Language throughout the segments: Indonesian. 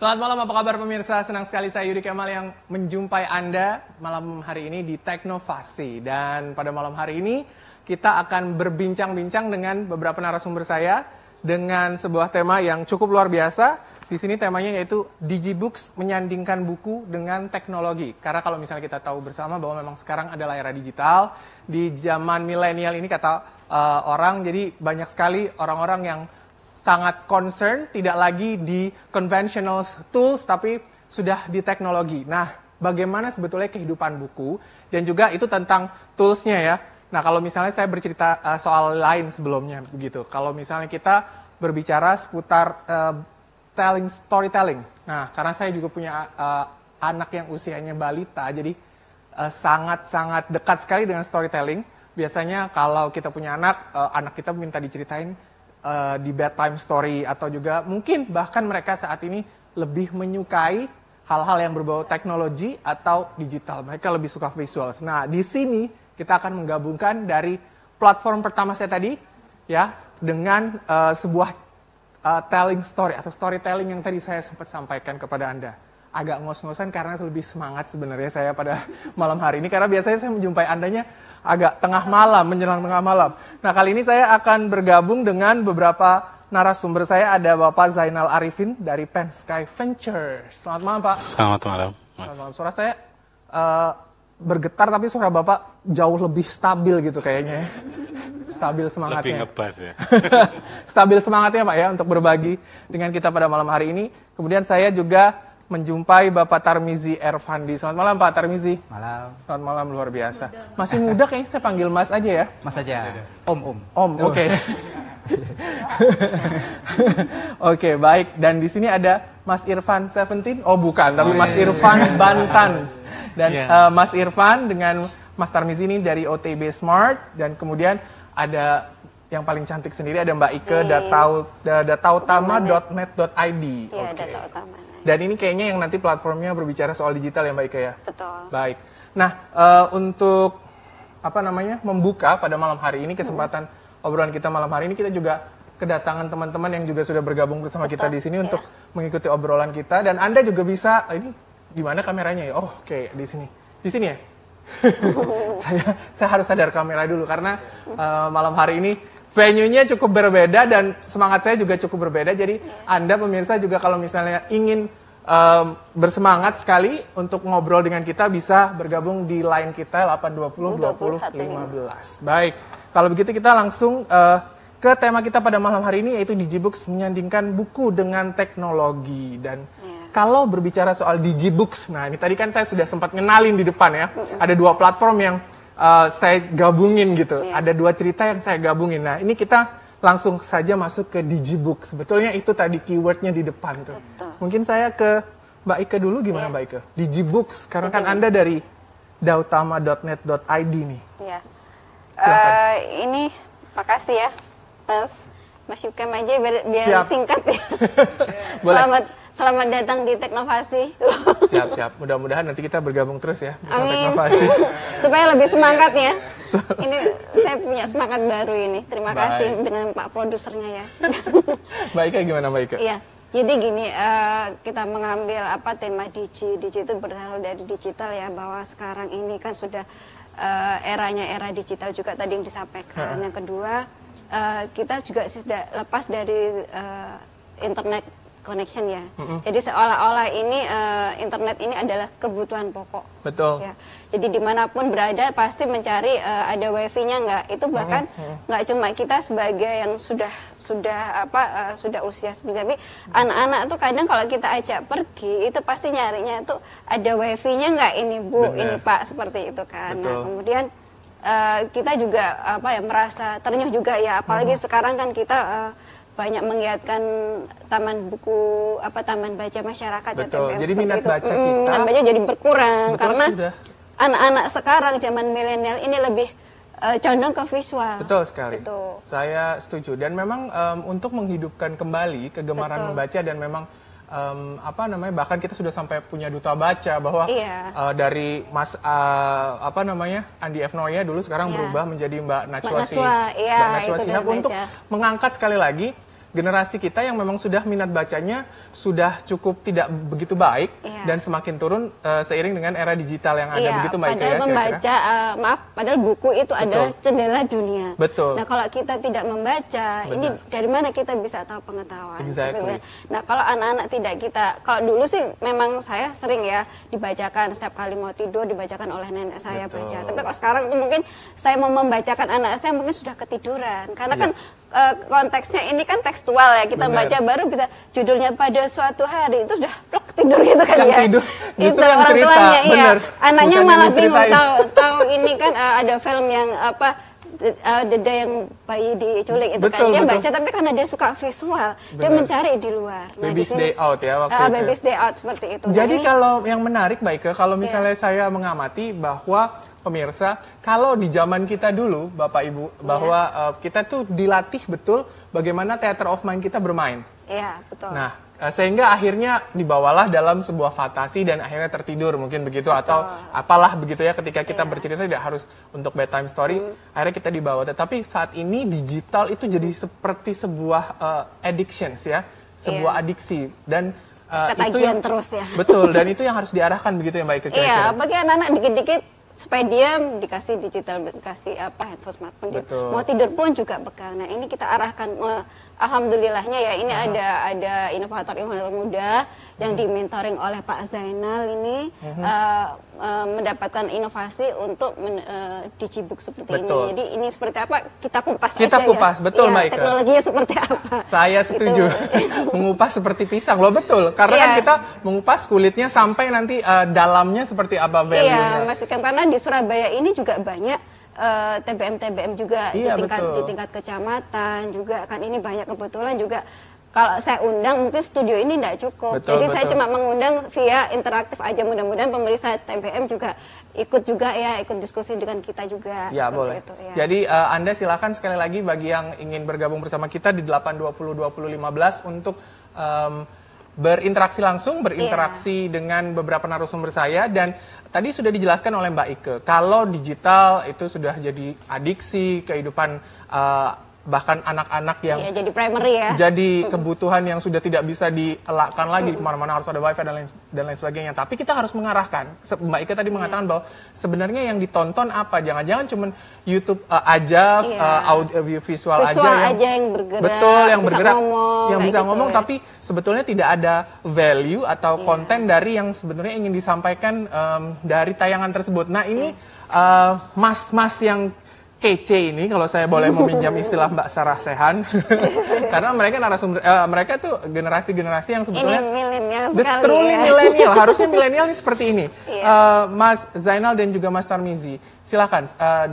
Selamat malam, apa kabar pemirsa? Senang sekali saya Yudi Kemal yang menjumpai Anda malam hari ini di Teknovasi. Dan pada malam hari ini kita akan berbincang-bincang dengan beberapa narasumber saya dengan sebuah tema yang cukup luar biasa. Di sini temanya yaitu Digibooks menyandingkan buku dengan teknologi. Karena kalau misalnya kita tahu bersama bahwa memang sekarang adalah era digital, di zaman milenial ini kata orang, jadi banyak sekali orang-orang yang sangat concern, tidak lagi di conventional tools, tapi sudah di teknologi. Nah, bagaimana sebetulnya kehidupan buku, dan juga itu tentang toolsnya ya. Nah, kalau misalnya saya bercerita soal lain sebelumnya, begitu. Kalau misalnya kita berbicara seputar storytelling. Nah, karena saya juga punya anak yang usianya balita, jadi sangat-sangat dekat sekali dengan storytelling. Biasanya kalau kita punya anak kita minta diceritain di bedtime story, atau juga mungkin bahkan mereka saat ini lebih menyukai hal-hal yang berbau teknologi atau digital. Mereka lebih suka visual. Nah, di sini kita akan menggabungkan dari platform pertama saya tadi ya dengan sebuah telling story atau storytelling yang tadi saya sempat sampaikan kepada Anda. Agak ngos-ngosan karena lebih semangat sebenarnya saya pada malam hari ini, karena biasanya saya menjumpai Andanya agak tengah malam, menjelang tengah malam. Nah, kali ini saya akan bergabung dengan beberapa narasumber saya. Ada Bapak Zainal Arifin dari Pensky Ventures. Selamat malam, Pak. Selamat malam, Mas. Selamat malam. Suara saya bergetar, tapi suara Bapak jauh lebih stabil gitu kayaknya ya. Stabil semangatnya. Lebih ngebas ya. Stabil semangatnya, Pak, ya, untuk berbagi dengan kita pada malam hari ini. Kemudian saya juga menjumpai Bapak Tarmizi Ervandi. Selamat malam, Pak Tarmizi. Malam. Selamat malam, luar biasa. Masih muda kayaknya, saya panggil Mas aja ya. Mas aja. Om. Oke. Oke, baik. Dan di sini ada Mas Irfan 17. Oh, bukan, tapi Mas Irfan Bantan. Dan Mas Irfan dengan Mas Tarmizi ini dari OTB Smart. Dan kemudian ada yang paling cantik sendiri, ada Mbak Ike, datautama.net.id. Iya, Data Utama. Dan ini kayaknya yang nanti platformnya berbicara soal digital ya, Mbak Ike ya? Betul. Baik. Nah, untuk membuka pada malam hari ini, kesempatan obrolan kita malam hari ini, kita juga kedatangan teman-teman yang juga sudah bergabung bersama kita di sini untuk mengikuti obrolan kita. Dan Anda juga bisa, ini di mana kameranya ya? Oh, oke, di sini. Di sini ya? saya harus sadar kamera dulu, karena malam hari ini venue-nya cukup berbeda dan semangat saya juga cukup berbeda. Jadi Anda pemirsa juga kalau misalnya ingin bersemangat sekali untuk ngobrol dengan kita, bisa bergabung di line kita 820 20 15. Baik, kalau begitu kita langsung ke tema kita pada malam hari ini, yaitu Digibooks menyandingkan buku dengan teknologi. Dan kalau berbicara soal Digibooks, nah ini tadi kan saya sudah sempat ngenalin di depan ya, ada dua platform yang saya gabungin gitu. Ada dua cerita yang saya gabungin. Nah, ini kita langsung saja masuk ke Digibooks. Sebetulnya itu tadi keywordnya di depan tuh. Betul. Mungkin saya ke Mbak Ike dulu, gimana Mbak Ike? Digibooks, karena kan Anda dari dautama.net.id nih. Iya. Silakan. Ini makasih ya, Mas Yukem aja biar Siap. singkat ya. Boleh. Selamat datang di Teknovasi. Siap. Mudah-mudahan nanti kita bergabung terus ya bersama Amin. Teknovasi. Supaya lebih semangat ya. Ini saya punya semangat baru ini. Terima Baik. kasih dengan Pak produsernya ya. Mbak Ike gimana, Mbak Ike? Iya. Jadi gini, kita mengambil tema Digi itu berasal dari digital ya, bahwa sekarang ini kan sudah eranya era digital juga tadi yang disampaikan. Yang kedua, kita juga sudah lepas dari internet connection ya. Jadi seolah-olah ini internet ini adalah kebutuhan pokok. Betul. Ya. Jadi dimanapun berada pasti mencari ada wifi-nya nggak. Itu bahkan nggak cuma kita sebagai yang sudah usia sebenarnya, tapi anak-anak tuh kadang kalau kita ajak pergi itu pasti nyarinya tuh ada wifi-nya nggak, ini Bu, Bener. ini Pak, seperti itu kan. Betul. Nah, kemudian kita juga merasa ternyuh juga ya, apalagi sekarang kan kita banyak menggiatkan taman baca masyarakat. Betul. TBM, Jadi seperti minat itu. baca kita Minat baca jadi berkurang sebetulnya karena sudah. anak-anak sekarang zaman milenial ini lebih condong ke visual. Betul sekali. Betul. Saya setuju. Dan memang untuk menghidupkan kembali kegemaran Betul. membaca, dan memang bahkan kita sudah sampai punya duta baca, bahwa dari Mas Andi F. Noya dulu sekarang berubah menjadi Mbak Najwa Najwa Shihab itu untuk baca. mengangkat sekali lagi generasi kita yang memang sudah minat bacanya sudah cukup tidak begitu baik dan semakin turun seiring dengan era digital yang ada begitu Mbak Ike padahal ya. Membaca, padahal buku itu adalah jendela dunia. Betul. Nah kalau kita tidak membaca, ini dari mana kita bisa tahu pengetahuan? Exactly. Nah kalau anak-anak tidak kita, kalau dulu sih memang saya sering ya dibacakan setiap kali mau tidur dibacakan oleh nenek saya baca. Tapi kalau sekarang itu mungkin saya mau membacakan anak saya mungkin sudah ketiduran karena kan konteksnya ini kan tekstual ya, kita baca baru bisa judulnya pada suatu hari itu sudah plek tidur gitu kan yang ya. Tidur, itu orang cerita, tuanya iya. Anaknya bukan malah bingung tahu ini kan ada film yang apa Deda yang bayi diculik itu kan dia baca tapi karena dia suka visual dia mencari di luar. Nah, Baby's Day Out ya waktu itu. Baby's Day Out seperti itu. Jadi kalau yang menarik Mbak Ike, kalau misalnya saya mengamati bahwa pemirsa, kalau di zaman kita dulu Bapak Ibu bahwa kita tuh dilatih betul bagaimana theater of mind kita bermain. Iya, betul. Nah, sehingga akhirnya dibawalah dalam sebuah fantasi dan akhirnya tertidur mungkin begitu atau apalah begitu ya ketika kita bercerita tidak harus untuk bedtime story akhirnya kita dibawa. Tetapi saat ini digital itu jadi seperti sebuah addictions ya, sebuah adiksi dan itu yang terus ya. Betul, dan itu yang harus diarahkan begitu ya Mbak Ike. Iya, bagi anak-anak dikit-dikit supaya dia dikasih digital, dikasih handphone smartphone dia. Mau tidur pun juga pegang. Nah ini kita arahkan, alhamdulillahnya ya ini ada inovator muda yang dimentoring oleh Pak Zainal ini mendapatkan inovasi untuk digibook seperti ini. Jadi ini seperti apa kita kupas kita aja kupas, ya. betul Mbak Ike. Teknologinya seperti apa? Saya setuju. Mengupas seperti pisang loh, betul. Karena kan kita mengupas kulitnya sampai nanti dalamnya seperti apa value-nya. Iya, Mas Ukam, karena di Surabaya ini juga banyak TBM juga di tingkat kecamatan juga kan ini banyak kebetulan juga kalau saya undang mungkin studio ini tidak cukup. Jadi saya cuma mengundang via interaktif aja, mudah-mudahan pemirsa TBM juga ikut diskusi dengan kita juga. Ya boleh. Itu, ya. Jadi Anda silakan sekali lagi bagi yang ingin bergabung bersama kita di 8202015 untuk berinteraksi langsung, berinteraksi dengan beberapa narasumber saya dan tadi sudah dijelaskan oleh Mbak Ike, kalau digital itu sudah jadi adiksi kehidupan bahkan anak-anak yang jadi primary ya. Jadi kebutuhan yang sudah tidak bisa dielakkan lagi kemana-mana harus ada wifi dan lain sebagainya. Tapi kita harus mengarahkan. Mbak Ike tadi mengatakan bahwa sebenarnya yang ditonton apa? Jangan-jangan cuma YouTube aja, audio visual aja yang bergerak. Betul, yang bergerak, yang bisa gitu ngomong, ya. tapi sebetulnya tidak ada value atau konten dari yang sebenarnya ingin disampaikan dari tayangan tersebut. Nah ini mas-mas yang kece ini, kalau saya boleh meminjam istilah Mbak Sarah Sehan, karena mereka narasumber, mereka tuh generasi-generasi yang sebetulnya truly milenial, harusnya milenial ini seperti ini. Mas Zainal dan juga Mas Tarmizi, silakan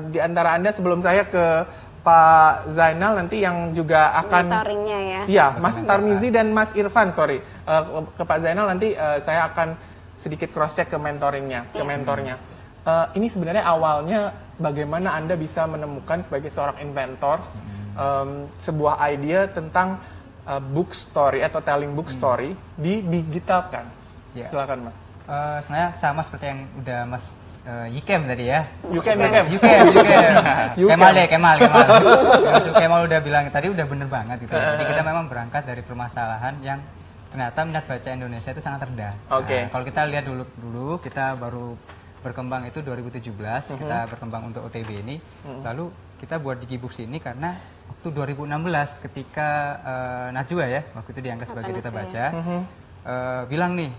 di antara Anda sebelum saya ke Pak Zainal nanti yang juga akan mentoringnya ya. Iya, Mas Tarmizi dan Mas Irfan, sorry, ke Pak Zainal nanti saya akan sedikit cross check ke mentoringnya, ke mentornya. Ini sebenarnya awalnya bagaimana Anda bisa menemukan sebagai seorang inventors sebuah ide tentang book story atau telling book story digitalkan. Silakan Mas. Sebenarnya sama seperti yang udah Mas Yikem tadi ya. Yukem. Kemal. Mas Kemal udah bilang tadi udah bener banget gitu. Jadi kita memang berangkat dari permasalahan yang ternyata minat baca Indonesia itu sangat rendah. Nah, kalau kita lihat dulu kita baru berkembang itu 2017, kita berkembang untuk OTB ini. Lalu kita buat Digibooks ini karena waktu 2016 ketika Najwa ya, waktu itu diangkat sebagai duta baca, bilang nih,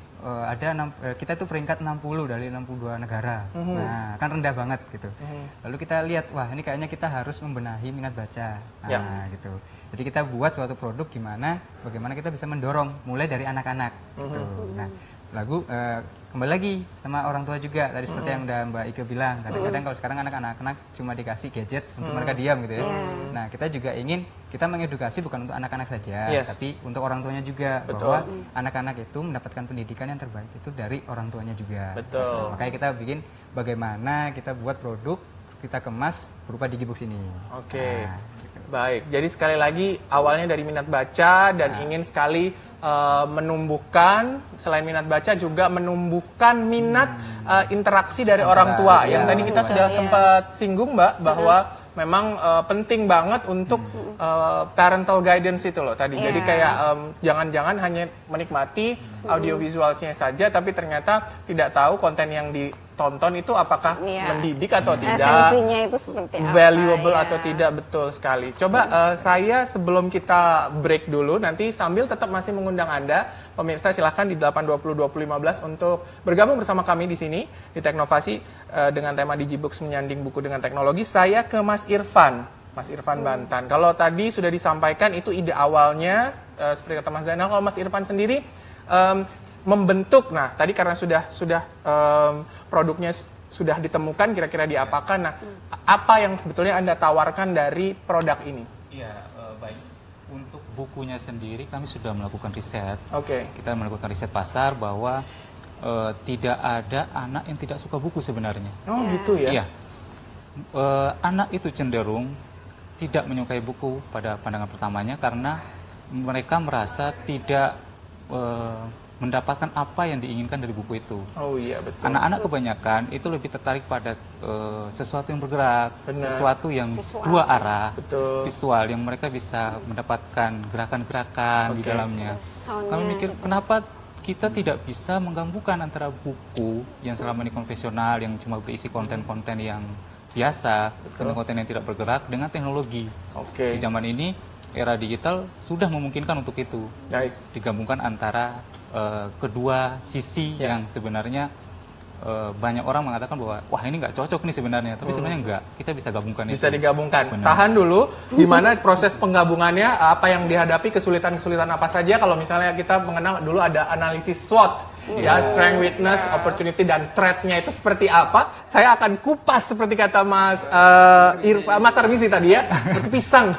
kita tuh peringkat 60 dari 62 negara. Nah, kan rendah banget gitu. Lalu kita lihat, wah ini kayaknya kita harus membenahi minat baca. Nah, gitu. Jadi kita buat suatu produk bagaimana kita bisa mendorong mulai dari anak-anak gitu. Nah, kembali lagi sama orang tua juga tadi seperti yang udah Mbak Ike bilang, kadang-kadang kalau sekarang anak-anak cuma dikasih gadget untuk mereka diam gitu ya. Nah kita juga ingin kita mengedukasi bukan untuk anak-anak saja, tapi untuk orang tuanya juga. Bahwa anak-anak itu mendapatkan pendidikan yang terbaik itu dari orang tuanya juga. Betul. Makanya kita bikin bagaimana kita buat produk kita kemas berupa Digibooks ini. Oke. Nah, gitu. Baik, jadi sekali lagi awalnya dari minat baca dan ingin sekali menumbuhkan, selain minat baca juga menumbuhkan minat interaksi dari orang tua. Yang tadi kita sudah sempat singgung Mbak, bahwa memang penting banget untuk parental guidance itu loh tadi. Jadi kayak jangan-jangan hanya menikmati audiovisualnya saja, tapi ternyata tidak tahu konten yang ditonton itu apakah mendidik atau tidak, esensinya itu seperti apa, valuable atau tidak. Betul sekali. Coba saya sebelum kita break dulu, nanti sambil tetap masih mengundang Anda, pemirsa silahkan di 820-2015 untuk bergabung bersama kami di sini di Teknovasi dengan tema Digibooks menyanding buku dengan teknologi. Saya ke Mas Irfan Bantan. Kalau tadi sudah disampaikan itu ide awalnya seperti kata Mas Zainal. Kalau Mas Irfan sendiri membentuk, nah tadi karena sudah produknya sudah ditemukan, kira-kira diapakan. Nah, apa yang sebetulnya Anda tawarkan dari produk ini? Iya, baik. Untuk bukunya sendiri kami sudah melakukan riset. Kita melakukan riset pasar bahwa tidak ada anak yang tidak suka buku sebenarnya. Oh gitu ya? Iya. Anak itu cenderung tidak menyukai buku pada pandangan pertamanya karena mereka merasa tidak mendapatkan apa yang diinginkan dari buku itu. Oh iya, betul. Anak-anak kebanyakan itu lebih tertarik pada sesuatu yang bergerak, sesuatu yang visual. dua arah, visual yang mereka bisa mendapatkan gerakan-gerakan di dalamnya. Kami mikir kenapa kita tidak bisa menggabungkan antara buku yang selama ini konvensional yang cuma berisi konten-konten yang biasa, konten-konten yang tidak bergerak dengan teknologi. Di zaman ini era digital sudah memungkinkan untuk itu. Digabungkan antara kedua sisi yang sebenarnya banyak orang mengatakan bahwa wah ini nggak cocok nih sebenarnya, tapi sebenarnya enggak. Kita bisa gabungkan bisa itu. Digabungkan. Benar. Tahan dulu, gimana proses penggabungannya, apa yang dihadapi, kesulitan-kesulitan apa saja. Kalau misalnya kita mengenal dulu ada analisis SWOT, ya, strength, weakness, opportunity, dan threat-nya itu seperti apa. Saya akan kupas seperti kata Mas Tarmizi tadi ya, seperti pisang.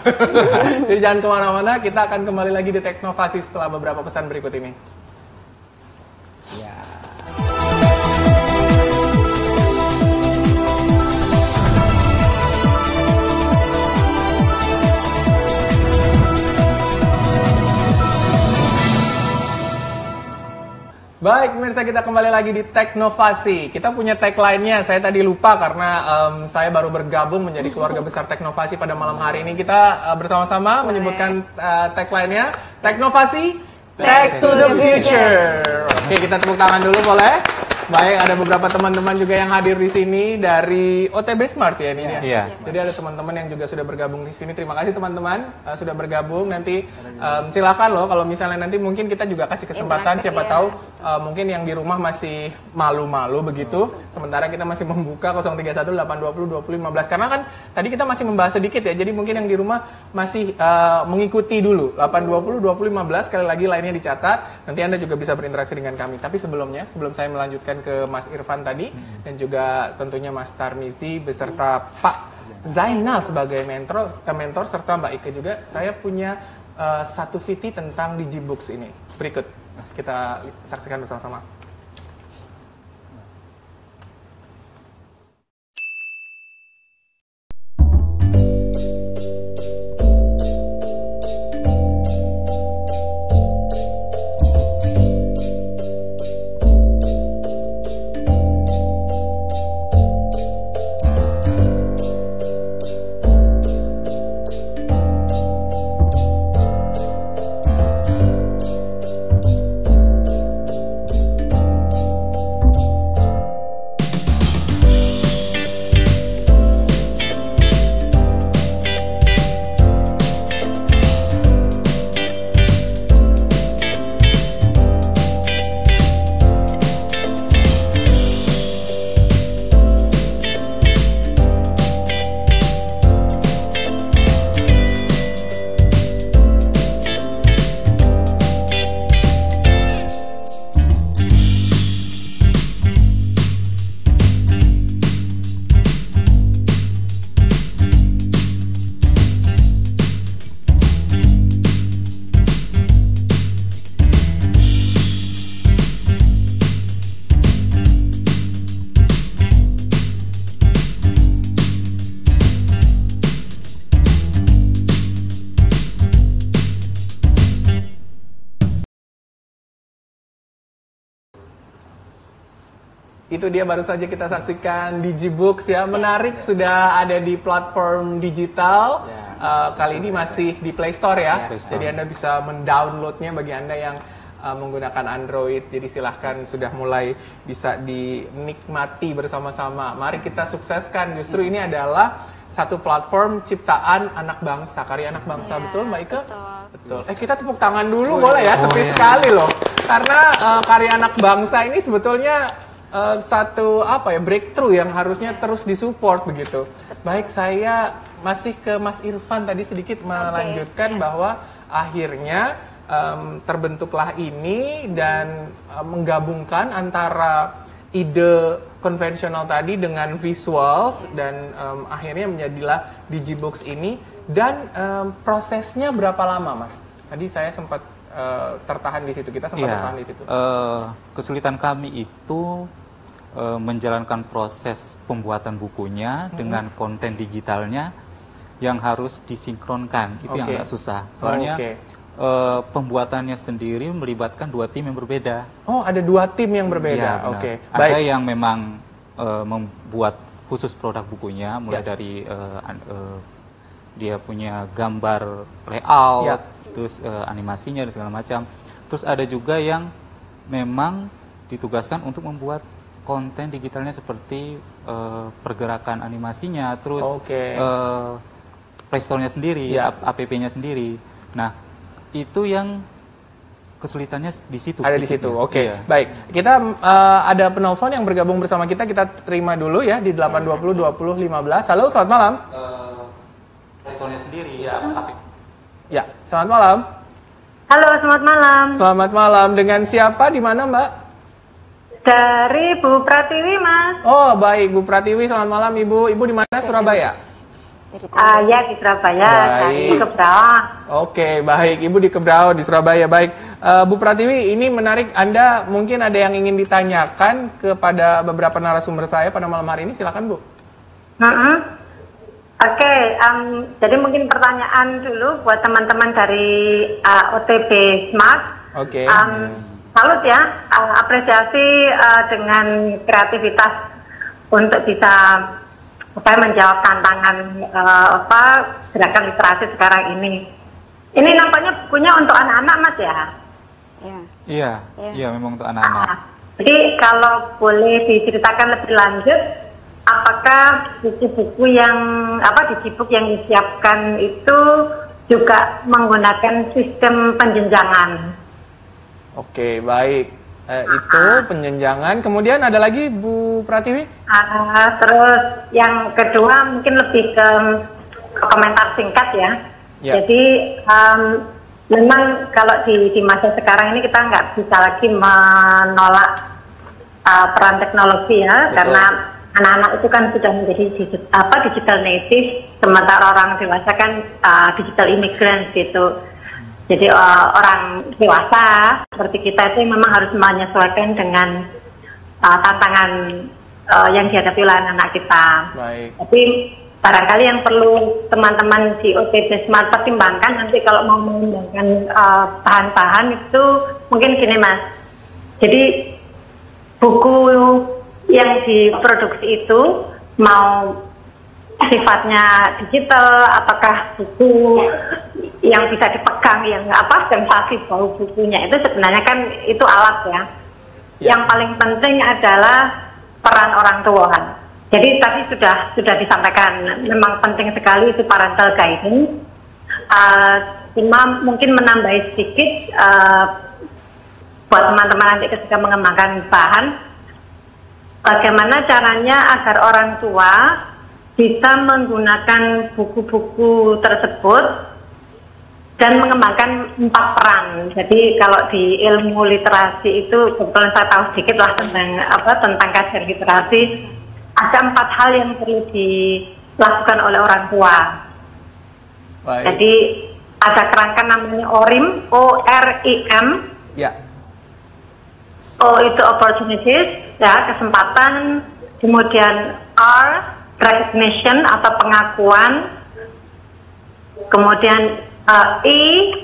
Jadi jangan kemana-mana, kita akan kembali lagi di Teknovasi setelah beberapa pesan berikut ini. Baik, pemirsa, kita kembali lagi di Teknovasi. Kita punya tagline-nya, saya tadi lupa karena saya baru bergabung menjadi keluarga besar Teknovasi pada malam hari ini. Kita bersama-sama menyebutkan tagline-nya, Teknovasi, Tech to the Future. Oke, kita tepuk tangan dulu boleh? Baik, ada beberapa teman-teman juga yang hadir di sini dari OTB Smart ya ini ya. Iya. Jadi ada teman-teman yang juga sudah bergabung di sini. Terima kasih teman-teman sudah bergabung. Nanti silakan loh kalau misalnya nanti mungkin kita juga kasih kesempatan, siapa tahu mungkin yang di rumah masih malu-malu begitu. Sementara kita masih membuka 031 820 2015 karena kan tadi kita masih membahas sedikit ya. Jadi mungkin yang di rumah masih mengikuti dulu 820 2015, sekali lagi lainnya dicatat. Nanti Anda juga bisa berinteraksi dengan kami. Tapi sebelum saya melanjutkan ke Mas Irfan tadi dan juga tentunya Mas Tarmizi beserta Pak Zainal sebagai mentor serta Mbak Ike juga, saya punya satu VT tentang Digibooks ini. Berikut kita saksikan bersama-sama. Itu dia baru saja kita saksikan Digibooks ya, menarik, sudah ada di platform digital. Kali ini masih di Play Store ya, jadi Anda bisa mendownloadnya bagi Anda yang menggunakan Android. Jadi silahkan, sudah mulai bisa dinikmati bersama-sama. Mari kita sukseskan. Justru ini adalah satu platform ciptaan anak bangsa, karya anak bangsa, betul Mbak Ike? Betul. Kita tepuk tangan dulu boleh ya, sepi sekali loh. Karena karya anak bangsa ini sebetulnya satu breakthrough yang harusnya terus disupport begitu. Baik, saya masih ke Mas Irfan tadi sedikit melanjutkan bahwa akhirnya terbentuklah ini dan menggabungkan antara ide konvensional tadi dengan visuals dan akhirnya menjadilah Digibooks ini. Dan prosesnya berapa lama, Mas? Tadi saya sempat tertahan di situ, kita sempat tertahan di situ. Kesulitan kami itu menjalankan proses pembuatan bukunya dengan konten digitalnya yang harus disinkronkan. Itu yang agak susah. Soalnya pembuatannya sendiri melibatkan 2 tim yang berbeda. Oh, ada 2 tim yang berbeda. Ya, ada yang memang membuat khusus produk bukunya, mulai dari dia punya gambar layout, terus animasinya dan segala macam. Terus ada juga yang memang ditugaskan untuk membuat konten digitalnya seperti pergerakan animasinya, terus Play Store-nya sendiri, app-nya sendiri. Nah, itu yang kesulitannya di situ. Ada di situ. Baik. Kita ada penelpon yang bergabung bersama kita. Kita terima dulu ya di 820 20 15. Halo, selamat malam. Play Store-nya sendiri, Ya, selamat malam. Halo, selamat malam. Selamat malam. Dengan siapa, di mana, Mbak? Dari Bu Pratiwi, Mas. Oh, baik, Bu Pratiwi. Selamat malam, Ibu. Ibu di mana? Surabaya? Ya, di Surabaya. Di Kebrau. Oke, baik. Ibu di Kebrau, di Surabaya. Baik. Bu Pratiwi, ini menarik. Anda mungkin ada yang ingin ditanyakan kepada beberapa narasumber saya pada malam hari ini. Silakan, Bu. Jadi mungkin pertanyaan dulu buat teman-teman dari OTB Smart. Salut ya, apresiasi dengan kreativitas untuk bisa menjawab tantangan gerakan literasi sekarang ini. Ini nampaknya bukunya untuk anak-anak, Mas ya? Iya, memang untuk anak-anak. Jadi kalau boleh diceritakan lebih lanjut, apakah buku-buku yang Digibook yang disiapkan itu juga menggunakan sistem penjenjangan? Oke, baik. Itu penjenjangan. Kemudian ada lagi, Bu Pratiwi? Terus yang kedua mungkin lebih ke komentar singkat ya. Jadi memang kalau di masa sekarang ini kita nggak bisa lagi menolak peran teknologi ya. Betul. Karena anak-anak itu kan sudah menjadi digital native, sementara orang dewasa kan digital immigrant gitu. Jadi orang dewasa seperti kita itu memang harus menyesuaikan dengan tantangan yang dihadapi oleh anak-anak kita. Baik. Tapi barangkali yang perlu teman-teman di OTB Smart pertimbangkan nanti kalau mau mengembangkan bahan-bahan itu mungkin gini, Mas. Jadi buku yang diproduksi itu mau sifatnya digital, apakah buku yang bisa dipegang, yang sensasi bau bukunya itu sebenarnya kan itu alat ya. Yang paling penting adalah peran orang tua. Jadi tadi sudah disampaikan, memang penting sekali itu parental guidance. Cuma mungkin menambahi sedikit buat teman-teman nanti ketika mengembangkan bahan, bagaimana caranya agar orang tua bisa menggunakan buku-buku tersebut dan mengembangkan 4 peran. Jadi kalau di ilmu literasi itu sebetulnya saya tahu sedikit lah tentang kajian literasi. Ada 4 hal yang perlu dilakukan oleh orang tua. Baik. Jadi ada kerangka namanya ORIM, O-R-I-M. Ya. O itu opportunities, ya kesempatan. Kemudian R, recognition atau pengakuan. Kemudian E,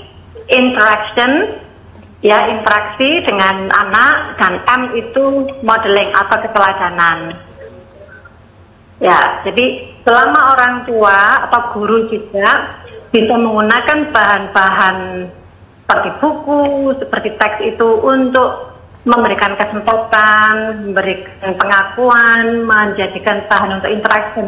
interaction. ya interaksi dengan anak, dan M itu modeling atau keteladanan. Ya, jadi selama orang tua atau guru juga bisa menggunakan bahan-bahan seperti buku, seperti teks itu untuk memberikan kesempatan, memberikan pengakuan, menjadikan bahan untuk interaksi,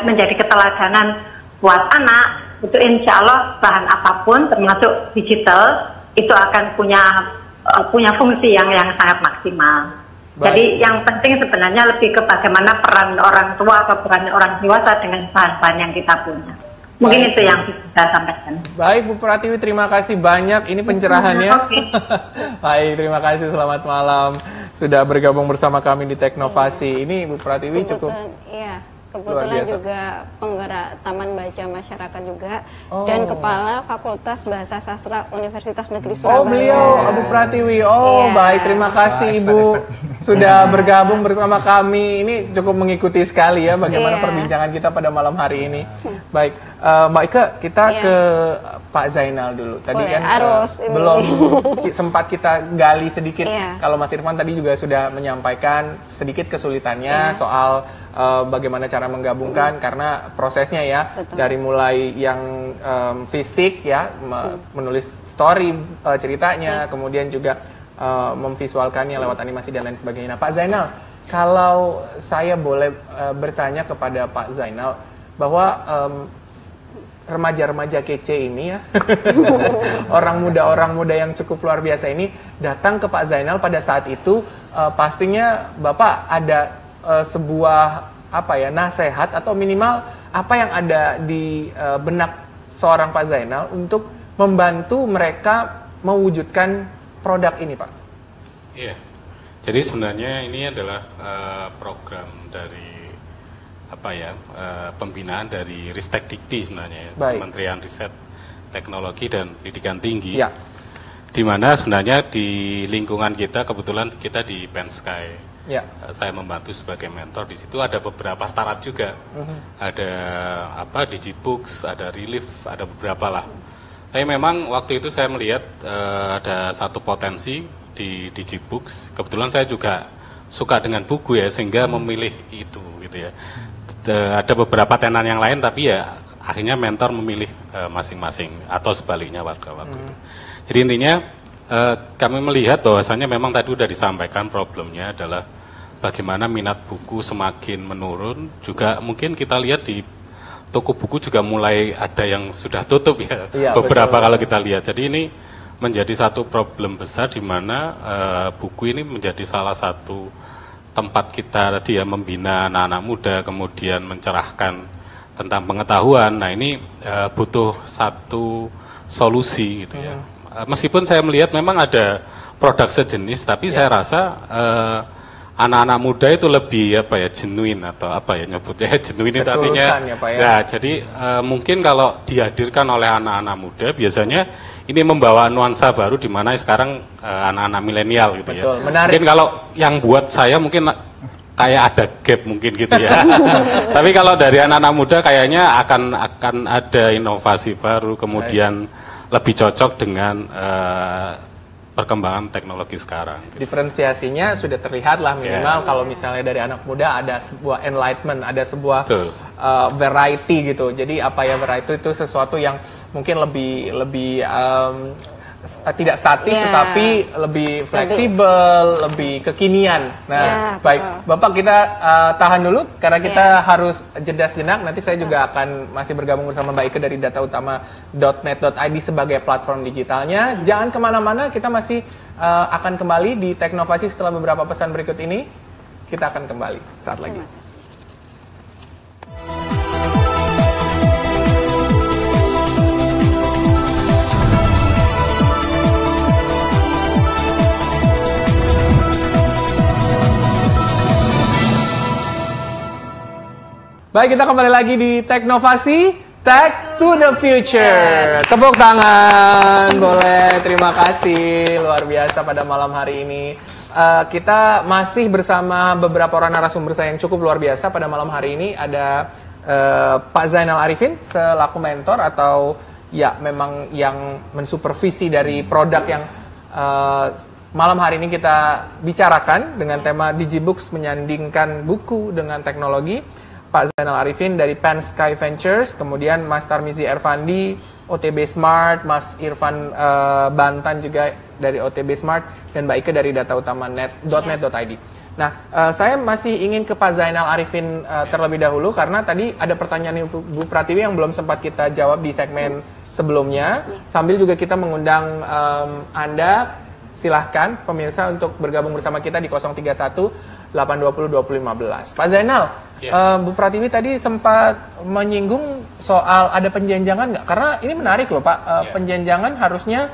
menjadi keteladanan buat anak, itu insya Allah bahan apapun termasuk digital itu akan punya fungsi yang sangat maksimal. Baik. Jadi yang penting sebenarnya lebih ke bagaimana peran orang tua atau peran orang dewasa dengan bahan-bahan yang kita punya. Mungkin baik. Itu yang bisa sampaikan. Baik Bu Pratiwi, terima kasih banyak. Ini pencerahannya. Okay. Baik, terima kasih. Selamat malam. Sudah bergabung bersama kami di Teknovasi. Ini Bu Pratiwi cukup. Iya. Kebetulan juga penggerak Taman Baca Masyarakat juga dan Kepala Fakultas Bahasa Sastra Universitas Negeri Surabaya. Oh beliau, Bu Pratiwi. Oh baik, terima kasih Ibu sudah bergabung bersama kami. Ini cukup mengikuti sekali ya bagaimana perbincangan kita pada malam hari ini. Baik, Mbak Ike, kita ke Pak Zainal dulu. Tadi kan belum sempat kita gali sedikit. Kalau Mas Irfan tadi juga sudah menyampaikan sedikit kesulitannya soal bagaimana cara menggabungkan karena prosesnya ya. Betul. Dari mulai yang fisik ya menulis story ceritanya, kemudian juga memvisualkannya lewat animasi dan lain sebagainya. Nah, Pak Zainal, kalau saya boleh bertanya kepada Pak Zainal bahwa remaja-remaja kece ini ya orang muda yang cukup luar biasa ini datang ke Pak Zainal pada saat itu pastinya Bapak ada sebuah nasihat atau minimal apa yang ada di benak seorang Pak Zainal untuk membantu mereka mewujudkan produk ini, Pak. Iya. Jadi sebenarnya ini adalah program dari pembinaan dari Ristek Dikti sebenarnya, Kementerian Riset, Teknologi dan Pendidikan Tinggi. Ya. Di mana sebenarnya di lingkungan kita kebetulan kita di Pensky. Ya. Saya membantu sebagai mentor di situ. Ada beberapa startup juga, ada Digibooks, ada Relief, ada beberapa lah. Tapi memang waktu itu saya melihat ada satu potensi di Digibooks. Kebetulan saya juga suka dengan buku ya, sehingga memilih itu gitu ya. Ada beberapa tenan yang lain, tapi ya akhirnya mentor memilih masing-masing atau sebaliknya waktu itu. Jadi intinya kami melihat bahwasannya memang tadi sudah disampaikan problemnya adalah bagaimana minat buku semakin menurun. Juga mungkin kita lihat di toko buku juga mulai ada yang sudah tutup ya, beberapa betul. Kalau kita lihat. Jadi ini menjadi satu problem besar di mana buku ini menjadi salah satu tempat kita tadi ya membina anak-anak muda, kemudian mencerahkan tentang pengetahuan. Nah ini butuh satu solusi gitu ya. Meskipun saya melihat memang ada produk sejenis, tapi saya rasa anak-anak muda itu lebih genuine atau nyebutnya genuine itu artinya. Nah, jadi mungkin kalau dihadirkan oleh anak-anak muda biasanya ini membawa nuansa baru di mana sekarang anak-anak milenial gitu. Betul, ya. Menarik. Mungkin kalau yang buat saya mungkin kayak ada gap mungkin gitu ya. Tapi kalau dari anak-anak muda kayaknya akan ada inovasi baru, kemudian lebih cocok dengan perkembangan teknologi sekarang. Gitu. Diferensiasinya sudah terlihat lah minimal kalau misalnya dari anak muda ada sebuah enlightenment, ada sebuah variety gitu. Jadi variety itu sesuatu yang mungkin lebih tidak statis tetapi lebih fleksibel, lebih kekinian. Nah, baik, Bapak kita tahan dulu karena kita harus jeda sejenak. Nanti saya juga akan masih bergabung bersama Mbak Ike dari datautama.net.id sebagai platform digitalnya. Jangan kemana-mana, kita masih akan kembali di Teknovasi setelah beberapa pesan berikut ini. Kita akan kembali saat lagi. Terima kasih. Baik, kita kembali lagi di Teknovasi, Tech to the Future. Tepuk tangan, boleh. Terima kasih, luar biasa pada malam hari ini. Kita masih bersama beberapa orang narasumber saya yang cukup luar biasa pada malam hari ini. Ada Pak Zainal Arifin selaku mentor atau ya memang yang mensupervisi dari produk yang malam hari ini kita bicarakan dengan tema Digibooks menyandingkan buku dengan teknologi. Pak Zainal Arifin dari Pensky Ventures, kemudian Mas Tarmizi Ervandi, OTB Smart, Mas Irfan Bantan juga dari OTB Smart, dan Mbak Ike dari datautama.net.id. Nah, saya masih ingin ke Pak Zainal Arifin terlebih dahulu, karena tadi ada pertanyaan Bu Pratiwi yang belum sempat kita jawab di segmen sebelumnya. Sambil juga kita mengundang Anda, silahkan pemirsa untuk bergabung bersama kita di 031 820 2015. Pak Zainal, Bu Pratiwi tadi sempat menyinggung soal ada penjenjangan nggak? Karena ini menarik loh Pak, penjenjangan harusnya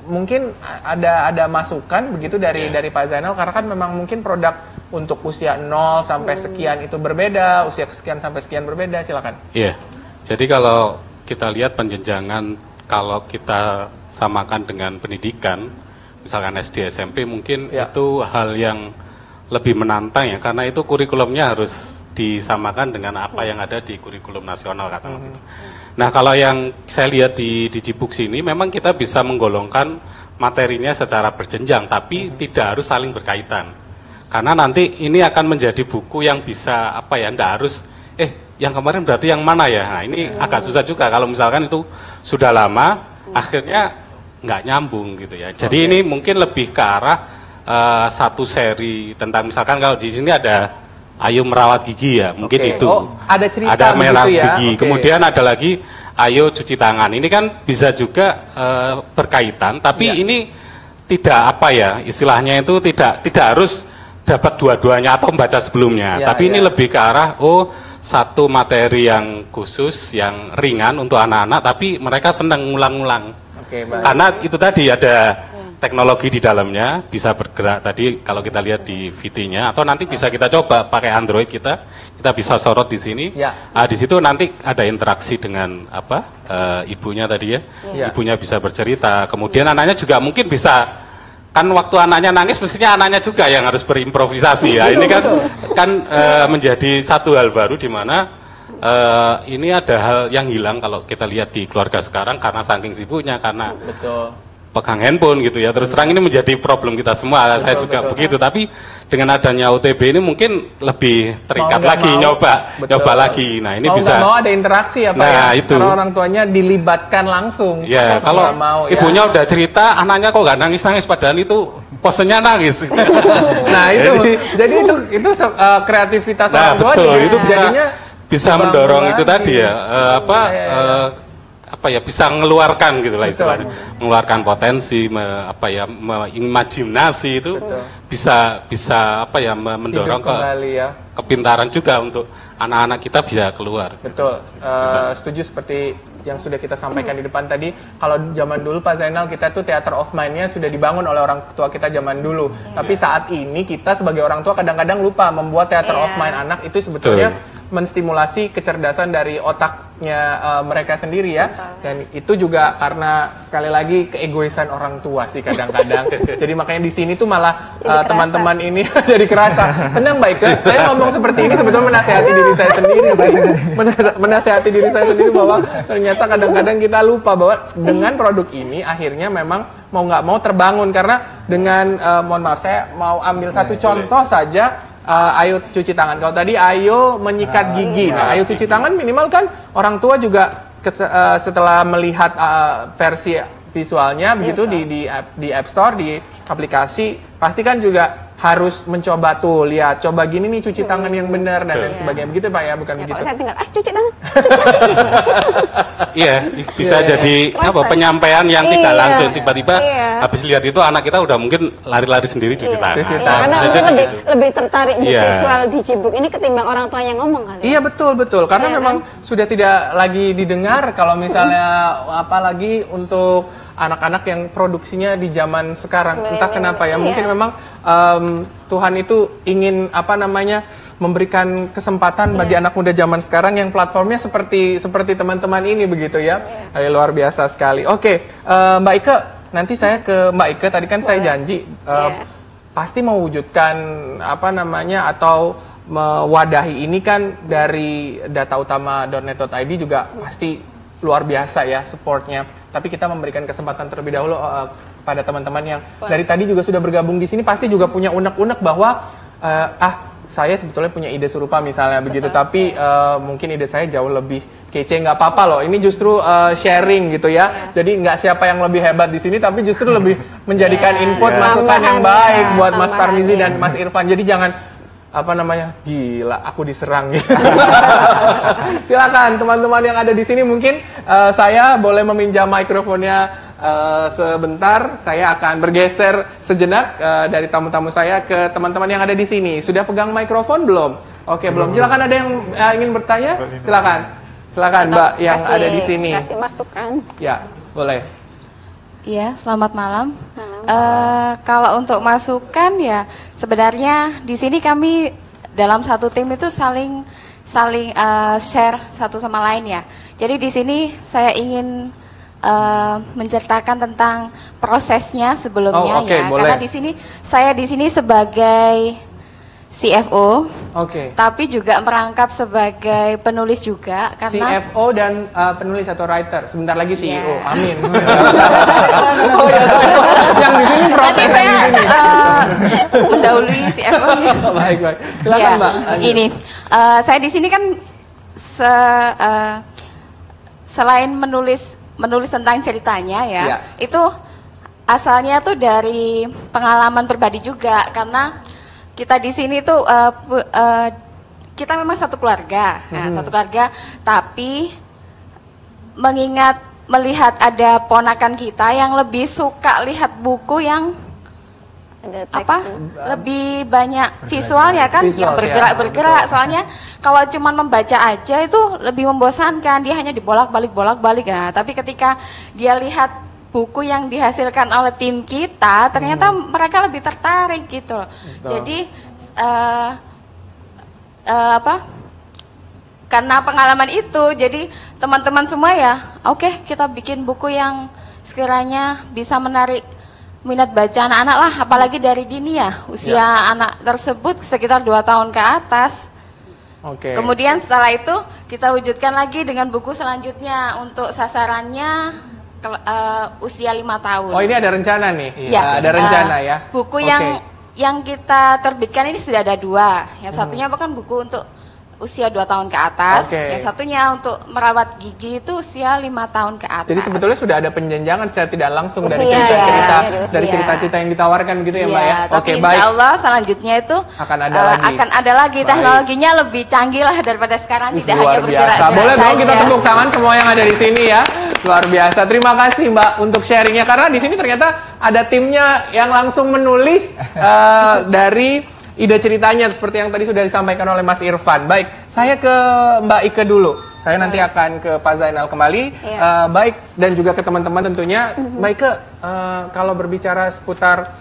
mungkin ada masukan begitu dari Pak Zainal, karena kan memang mungkin produk untuk usia 0 sampai sekian itu berbeda, usia sekian sampai sekian berbeda, silakan. Iya, jadi kalau kita lihat penjenjangan, kalau kita samakan dengan pendidikan, misalkan SD, SMP, mungkin itu hal yang lebih menantang ya, karena itu kurikulumnya harus disamakan dengan apa yang ada di kurikulum nasional katakan gitu. Nah, kalau yang saya lihat di Digibooks ini memang kita bisa menggolongkan materinya secara berjenjang, tapi tidak harus saling berkaitan. Karena nanti ini akan menjadi buku yang bisa enggak harus yang kemarin berarti yang mana ya. Nah, ini agak susah juga kalau misalkan itu sudah lama akhirnya nggak nyambung gitu ya. Jadi ini mungkin lebih ke arah satu seri tentang, misalkan kalau di sini ada Ayo Merawat Gigi ya, mungkin itu. Ada cerita ada merawat gitu ya? Gigi. Kemudian ada lagi Ayo Cuci Tangan. Ini kan bisa juga berkaitan, tapi ini tidak istilahnya itu tidak harus dapat dua-duanya atau membaca sebelumnya. Tapi ini lebih ke arah satu materi yang khusus, yang ringan untuk anak-anak, tapi mereka senang ngulang-ngulang. Karena itu tadi ada teknologi di dalamnya, bisa bergerak tadi kalau kita lihat di VT-nya, atau nanti bisa kita coba pakai Android, kita bisa sorot di sini. Di situ nanti ada interaksi dengan ibunya tadi ya. Ibunya bisa bercerita, kemudian anaknya juga mungkin bisa, kan waktu anaknya nangis mestinya anaknya juga yang harus berimprovisasi ya. Ini kan menjadi satu hal baru di mana ini ada hal yang hilang kalau kita lihat di keluarga sekarang karena saking sibuknya, karena pegang handphone gitu ya. Terus terang ini menjadi problem kita semua, saya juga begitu. Tapi dengan adanya OTB ini mungkin lebih terikat lagi, nyoba lagi. Nah, ini bisa mau ada interaksi ya Pak ya? Itu. Karena orang tuanya dilibatkan langsung. Ya, kalau ibunya udah cerita, anaknya kok nggak nangis-nangis, padahal itu posenya nangis. Nah, jadi itu kreativitas orang tua itu bisa mendorong itu tadi ya, bisa mengeluarkan gitulah istilahnya, mengeluarkan potensi, imajinasi itu bisa mendorong kepintaran juga untuk anak-anak kita bisa keluar. Betul, setuju seperti yang sudah kita sampaikan di depan tadi. Kalau zaman dulu Pak Zainal, kita tuh theater of mind-nya sudah dibangun oleh orang tua kita zaman dulu. Tapi saat ini kita sebagai orang tua kadang-kadang lupa membuat theater of mind anak itu sebetulnya menstimulasi kecerdasan dari otaknya mereka sendiri ya. Dan itu juga karena sekali lagi keegoisan orang tua sih kadang-kadang. Jadi makanya di sini tuh malah teman-teman ini jadi kerasa. Tenang Mbak, saya ngomong seperti ini sebetulnya menasihati diri saya sendiri. Menasihati diri saya sendiri bahwa ternyata kadang-kadang kita lupa bahwa dengan produk ini akhirnya memang mau nggak mau terbangun. Karena dengan, mohon maaf, saya mau ambil satu contoh saja. Ayo cuci tangan. Kalau tadi Ayo menyikat gigi. Nah, Ayo cuci tangan minimal kan orang tua juga setelah melihat versi visualnya begitu di App Store, di aplikasi, pasti kan juga harus mencoba tuh, lihat, coba gini nih cuci tangan yang benar dan sebagainya. Begitu Pak ya, bukan begitu? Kalau saya tinggal, cuci tangan. Iya, bisa jadi penyampaian yang tidak langsung, tiba-tiba habis lihat itu anak kita udah mungkin lari-lari sendiri cuci tangan. Karena mungkin lebih tertarik di visual Digibook ini ketimbang orang tua yang ngomong kali. Iya, betul. Karena memang sudah tidak lagi didengar kalau misalnya apalagi untuk anak-anak yang produksinya di zaman sekarang. Entah kenapa ya, mungkin memang Tuhan itu ingin memberikan kesempatan bagi anak muda zaman sekarang yang platformnya seperti teman-teman ini begitu ya. Luar biasa sekali. Oke, Mbak Ike, nanti saya ke Mbak Ike. Tadi kan saya janji pasti mewujudkan atau mewadahi ini kan dari datautama.net.id juga pasti luar biasa ya supportnya. Tapi kita memberikan kesempatan terlebih dahulu pada teman-teman yang dari tadi juga sudah bergabung di sini, pasti juga punya unek-unek bahwa saya sebetulnya punya ide serupa misalnya begitu, tapi mungkin ide saya jauh lebih kece. Nggak apa-apa loh, ini justru sharing gitu ya. Jadi nggak siapa yang lebih hebat di sini, tapi justru lebih menjadikan input, masukan yang baik buat Mas Tarmizi dan Mas Irfan. Jadi jangan gila aku diserang gitu. Silakan teman-teman yang ada di sini, mungkin saya boleh meminjam mikrofonnya sebentar. Saya akan bergeser sejenak dari tamu-tamu saya ke teman-teman yang ada di sini. Sudah pegang mikrofon belum? Oke, belum. Silakan, ada yang ingin bertanya? Silakan Mbak yang ada di sini. Kasih masukan. Ya, boleh. Iya, selamat malam. Kalau untuk masukan ya sebenarnya di sini kami dalam satu tim itu saling share satu sama lain ya. Jadi di sini saya ingin menceritakan tentang prosesnya sebelumnya ya. Boleh. Karena saya di sini sebagai CFO, tapi juga merangkap sebagai penulis juga karena CFO dan penulis atau writer. Sebentar lagi CEO. Yeah. Amin. Yang di sini nanti saya mendahului CFO-nya. Baik. Silakan Mbak. Ini saya di sini kan selain menulis tentang ceritanya ya, itu asalnya tuh dari pengalaman pribadi juga karena kita di sini tuh kita memang satu keluarga, satu keluarga, tapi melihat ada ponakan kita yang lebih suka lihat buku yang lebih banyak visual ya kan, yang bergerak. Soalnya kalau cuma membaca aja itu lebih membosankan, dia hanya dibolak-balik. Nah, tapi ketika dia lihat buku yang dihasilkan oleh tim kita, ternyata mereka lebih tertarik gitu loh. Jadi karena pengalaman itu, jadi teman-teman semua ya, oke, kita bikin buku yang sekiranya bisa menarik minat baca anak-anak lah, apalagi dari dini ya, usia anak tersebut sekitar 2 tahun ke atas. Kemudian setelah itu kita wujudkan lagi dengan buku selanjutnya untuk sasarannya usia 5 tahun. Oh, ini ada rencana nih? Ya, ada rencana ya. Buku yang kita terbitkan ini sudah ada 2. Yang satunya bahkan buku untuk usia 2 tahun ke atas, yang satunya untuk merawat gigi itu usia 5 tahun ke atas. Jadi sebetulnya sudah ada penjenjangan secara tidak langsung dari cerita-cerita yang ditawarkan gitu ya Mbak ya. Tapi insya Allah selanjutnya itu akan ada lagi teknologinya lebih canggih lah daripada sekarang, tidak hanya bergerak. Boleh dong kita tepuk tangan semua yang ada di sini ya. Luar biasa. Terima kasih Mbak untuk sharingnya, karena di sini ternyata ada timnya yang langsung menulis dari ide ceritanya seperti yang tadi sudah disampaikan oleh Mas Irfan. Baik, saya ke Mbak Ike dulu. Saya nanti akan ke Pak Zainal kembali. Baik, dan juga ke teman-teman tentunya. Mbak Ike, kalau berbicara seputar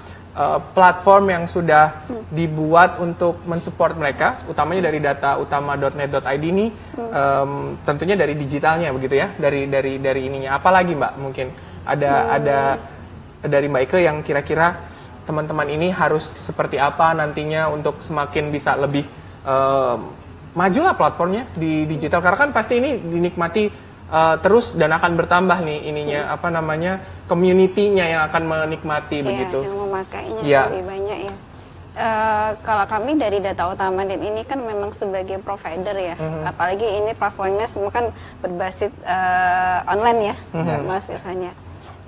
platform yang sudah dibuat untuk mensupport mereka, utamanya dari datautama.net.id ini, tentunya dari digitalnya begitu ya, dari ininya. Apalagi Mbak, mungkin ada dari Mbak Ike yang kira-kira teman-teman ini harus seperti apa nantinya untuk semakin bisa lebih majulah platformnya di digital, karena kan pasti ini dinikmati terus dan akan bertambah nih ininya community-nya yang akan menikmati begitu. Yang memakainya lebih banyak ya. Kalau kami dari Data Utama dan ini kan memang sebagai provider ya, apalagi ini platformnya semua kan berbasis online ya, Mas Irfan ya.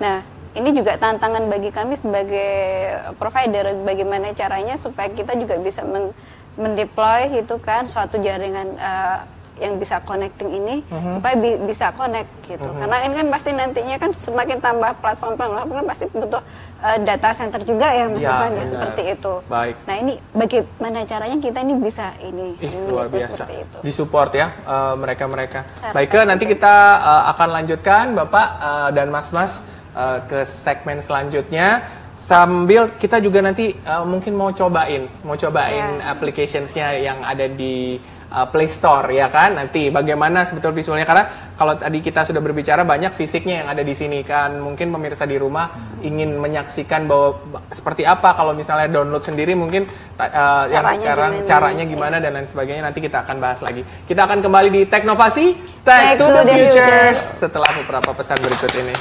Nah, ini juga tantangan bagi kami sebagai provider, bagaimana caranya supaya kita juga bisa mendeploy gitu kan suatu jaringan yang bisa connecting ini supaya bisa connect gitu. Karena ini kan pasti nantinya kan semakin tambah platform kan pasti butuh data center juga ya Mas Irfan ya, seperti itu. Baik. Nah, ini bagaimana caranya kita ini bisa luar biasa seperti itu. Disupport ya mereka-mereka. Baik, nanti kita akan lanjutkan Bapak dan Mas-mas ke segmen selanjutnya, sambil kita juga nanti mungkin mau cobain applicationsnya yang ada di Play Store ya kan, nanti bagaimana sebetulnya visualnya, karena kalau tadi kita sudah berbicara banyak fisiknya yang ada di sini kan, mungkin pemirsa di rumah ingin menyaksikan bahwa seperti apa kalau misalnya download sendiri, mungkin yang sekarang caranya gimana dan lain sebagainya, nanti kita akan bahas lagi. Kita akan kembali di Teknovasi, Tech to the Future setelah beberapa pesan berikut ini.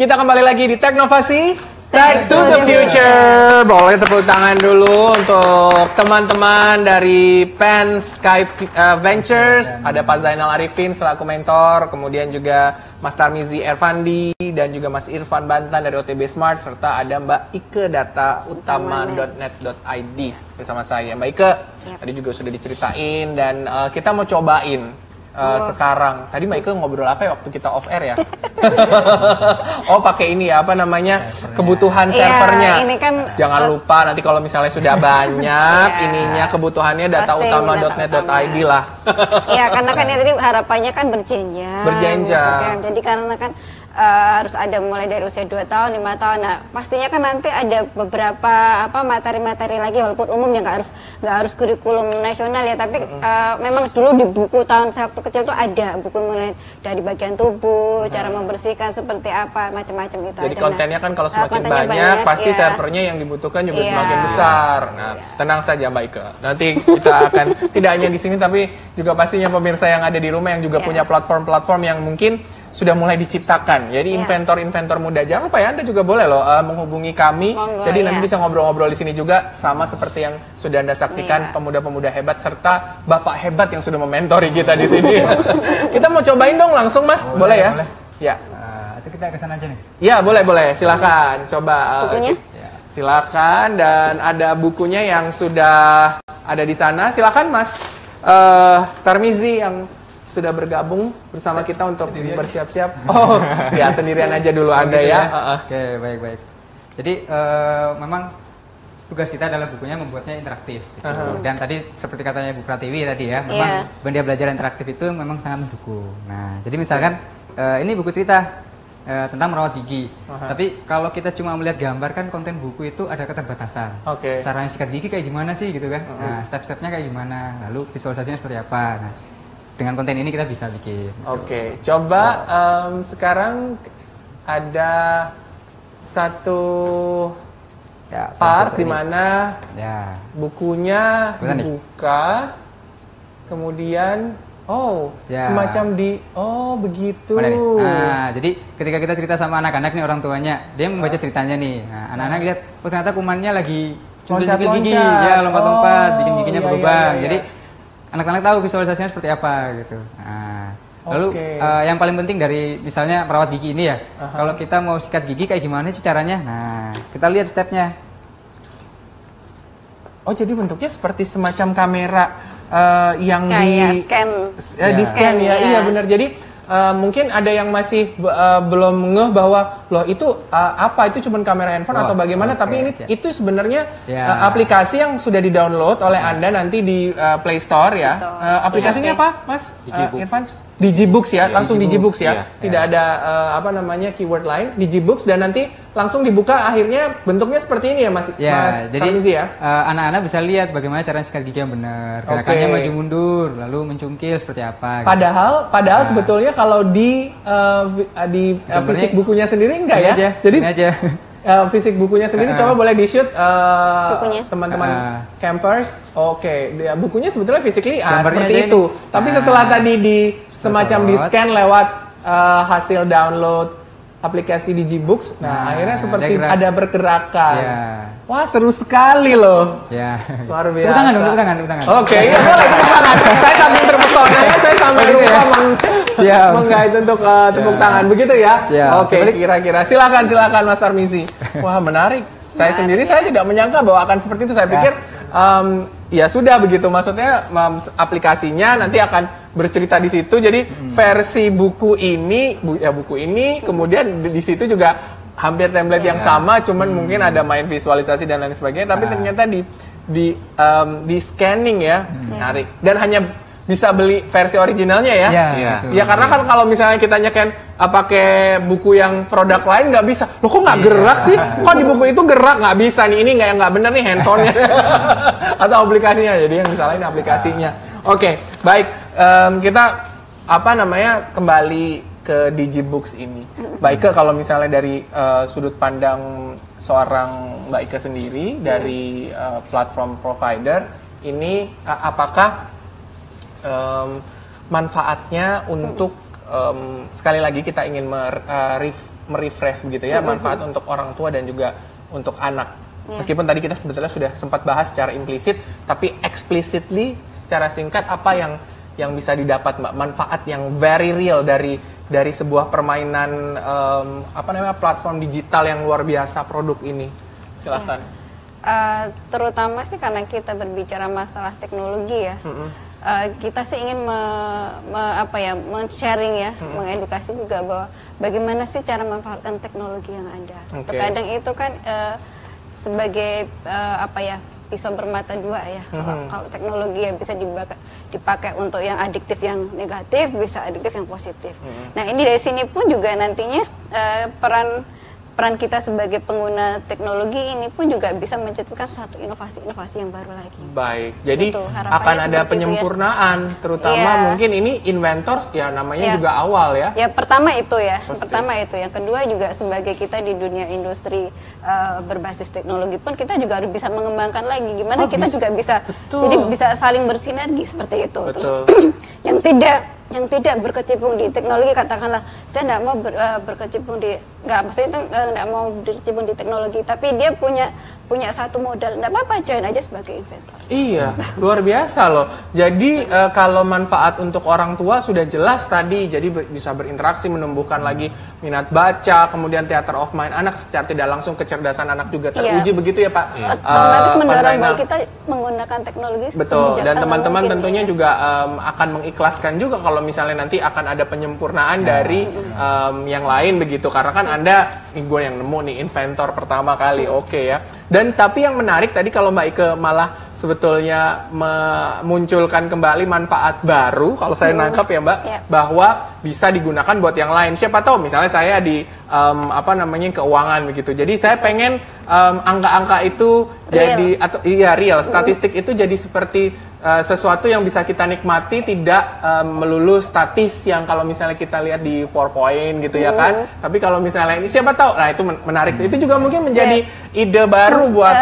Kita kembali lagi di Teknovasi, Tech to the Future. Boleh tepuk tangan dulu untuk teman-teman dari Pen Sky Ventures. Ada Pak Zainal Arifin selaku mentor, kemudian juga Mas Tarmizi Ervandi dan juga Mas Irfan Bantan dari OTB Smart, serta ada Mbak Ike Data Utama.net.id bersama saya. Mbak Ike, tadi juga sudah diceritain dan kita mau cobain sekarang. Tadi Mbak Ike ngobrol apa ya waktu kita off air ya? Oh, pakai ini ya, apa namanya? Kebutuhan servernya. Ini kan jangan lupa nanti kalau misalnya sudah banyak ininya kebutuhannya datautama.net.id lah. Iya, karena kan ya tadi harapannya kan berjenjang. Berjenjang. Jadi karena kan harus ada mulai dari usia 2 tahun, 5 tahun. Nah, pastinya kan nanti ada beberapa materi-materi lagi walaupun umum ya nggak harus kurikulum nasional ya, tapi memang dulu di buku tahun saya waktu kecil tuh ada buku mulai dari bagian tubuh, cara membersihkan seperti apa, macam-macam gitu. Jadi kontennya kan kalau semakin banyak pasti servernya yang dibutuhkan juga semakin besar. Nah, tenang saja Mbak Ike. Nanti kita akan tidak hanya di sini tapi juga pastinya pemirsa yang ada di rumah yang juga punya platform-platform yang mungkin sudah mulai diciptakan. Jadi inventor-inventor muda, jangan lupa ya Anda juga boleh loh menghubungi kami. Jadi nanti bisa ngobrol-ngobrol di sini juga sama seperti yang sudah Anda saksikan, pemuda-pemuda hebat serta bapak hebat yang sudah mementori kita di sini. Kita mau cobain dong langsung Mas, boleh ya? Boleh. Ya. Itu kita kesana aja nih. Ya boleh. Silakan coba. Bukunya? Silakan, dan ada bukunya yang sudah ada di sana. Silakan Mas Tarmizi yang sudah bergabung bersama kita untuk bersiap-siap. Oh, ya sendirian aja dulu Anda ya. Oke, baik. Jadi memang tugas kita adalah bukunya membuatnya interaktif. Gitu. Dan tadi seperti katanya Bu Pratiwi tadi ya, memang Bandia Belajar Interaktif itu memang sangat mendukung. Nah, jadi misalkan ini buku cerita tentang merawat gigi. Tapi kalau kita cuma melihat gambar kan konten buku itu ada keterbatasan. Caranya sikat gigi kayak gimana sih gitu kan? Nah, step-stepnya kayak gimana? Lalu visualisasinya seperti apa? Nah, dengan konten ini kita bisa bikin. Oke, coba sekarang ada satu part di mana bukunya dibuka, kemudian semacam begitu. Nah, jadi ketika kita cerita sama anak-anak nih orang tuanya, dia membaca ceritanya nih. Nah, anak-anak lihat, ternyata kumannya lagi cundul gigi, ya lompat-lompat, bikin giginya berlubang. Jadi anak-anak tahu visualisasinya seperti apa gitu. Nah, lalu yang paling penting dari misalnya merawat gigi ini ya, kalau kita mau sikat gigi kayak gimana sih caranya? Nah, kita lihat stepnya. Oh, jadi bentuknya seperti semacam kamera yang di scan ya. Iya benar. Jadi mungkin ada yang masih belum ngeh bahwa loh itu apa, itu cuma kamera handphone atau bagaimana, tapi ini itu sebenarnya aplikasi yang sudah di-download oleh Anda nanti di Play Store ya. Aplikasinya apa, Mas Irfan? Digibooks ya, langsung Digibooks ya. Tidak ada keyword lain, Digibooks, dan nanti langsung dibuka, akhirnya bentuknya seperti ini ya Mas. Mas Tarmizi ya. Anak-anak bisa lihat bagaimana cara sikat gigi yang benar, gerakannya maju mundur, lalu mencungkil seperti apa. Gitu. Padahal sebetulnya kalau di fisik bukunya sendiri enggak ya. Jadi fisik bukunya sendiri coba boleh di-shoot teman-teman campers. Bukunya sebetulnya physically seperti itu. Tapi setelah tadi semacam di-scan lewat hasil download aplikasi Digibooks, akhirnya seperti ada pergerakan. Wah, seru sekali loh. Luar biasa. Tepuk tangan. Oke, iya boleh tepuk tangan. Saya sambil terpesona, saya sampai lupa menggait untuk tepuk tangan. Begitu ya? Oke, kira-kira. Silakan Mas Tarmizi. Wah, menarik. Saya tidak menyangka bahwa akan seperti itu. Saya pikir ya sudah begitu, maksudnya aplikasinya nanti akan bercerita di situ. Jadi versi buku ini kemudian di situ juga hampir template yang sama, cuman mungkin ada main visualisasi dan lain sebagainya. Tapi ternyata di scanning ya, menarik. Dan hanya bisa beli versi originalnya ya. Ya karena kan kalau misalnya kita nyeken pakai buku yang produk lain nggak bisa. Loh kok nggak gerak sih? Kok di buku itu gerak? Nggak bisa nih, ini nggak bener nih handphonenya atau aplikasinya. Jadi yang disalahin aplikasinya. Oke, baik. Kita kembali ke Digibooks ini. Mbak Ike, kalau misalnya dari sudut pandang seorang Mbak Ike sendiri dari platform provider ini, apakah manfaatnya untuk sekali lagi kita ingin merefresh begitu ya, manfaat untuk orang tua dan juga untuk anak. Meskipun tadi kita sebetulnya sudah sempat bahas secara implisit, tapi explicitly secara singkat apa yang bisa didapat Mbak, manfaat yang very real dari sebuah permainan platform digital yang luar biasa produk ini. Silahkan. Terutama sih karena kita berbicara masalah teknologi ya. Kita sih ingin men-sharing ya, mengedukasi juga bahwa bagaimana sih cara memanfaatkan teknologi yang ada. Terkadang itu kan sebagai pisau bermata dua ya. Kalau teknologi yang bisa dipakai untuk yang adiktif, yang negatif, bisa adiktif yang positif. Nah ini dari sini pun juga nantinya peran kita sebagai pengguna teknologi ini pun juga bisa menciptakan suatu inovasi-inovasi yang baru lagi. Baik, jadi akan ada penyempurnaan, ya. Terutama mungkin ini inventors ya namanya juga awal ya. Ya pertama itu ya, yang kedua juga sebagai kita di dunia industri berbasis teknologi pun kita juga harus bisa mengembangkan lagi gimana kita juga bisa, jadi bisa saling bersinergi seperti itu. Terus yang tidak berkecimpung di teknologi, katakanlah saya tidak mau berkecimpung di, nggak mau berkecimpung di teknologi, tapi dia punya satu modal, tidak apa-apa, join aja sebagai inventor. Iya, luar biasa loh. Jadi kalau manfaat untuk orang tua sudah jelas tadi, jadi bisa berinteraksi, menumbuhkan lagi minat baca, kemudian theater of mind anak secara tidak langsung kecerdasan anak juga teruji begitu ya Pak. Otomatis mendorong bahwa kita menggunakan teknologi. Betul, dan teman-teman tentunya juga akan mengikhlaskan juga kalau misalnya nanti akan ada penyempurnaan dari yang lain begitu, karena kan Anda gue yang nemu nih inventor pertama kali, oke ya. Dan tapi yang menarik tadi kalau Mbak Ike malah sebetulnya memunculkan kembali manfaat baru, kalau saya nangkap ya Mbak, bahwa bisa digunakan buat yang lain. Siapa tahu misalnya saya di keuangan begitu. Jadi saya pengen angka-angka itu jadi real, statistik itu jadi seperti sesuatu yang bisa kita nikmati, tidak melulu statis yang kalau misalnya kita lihat di PowerPoint gitu ya kan. Tapi kalau misalnya ini siapa tahu, nah itu menarik. Itu juga mungkin menjadi ide baru buat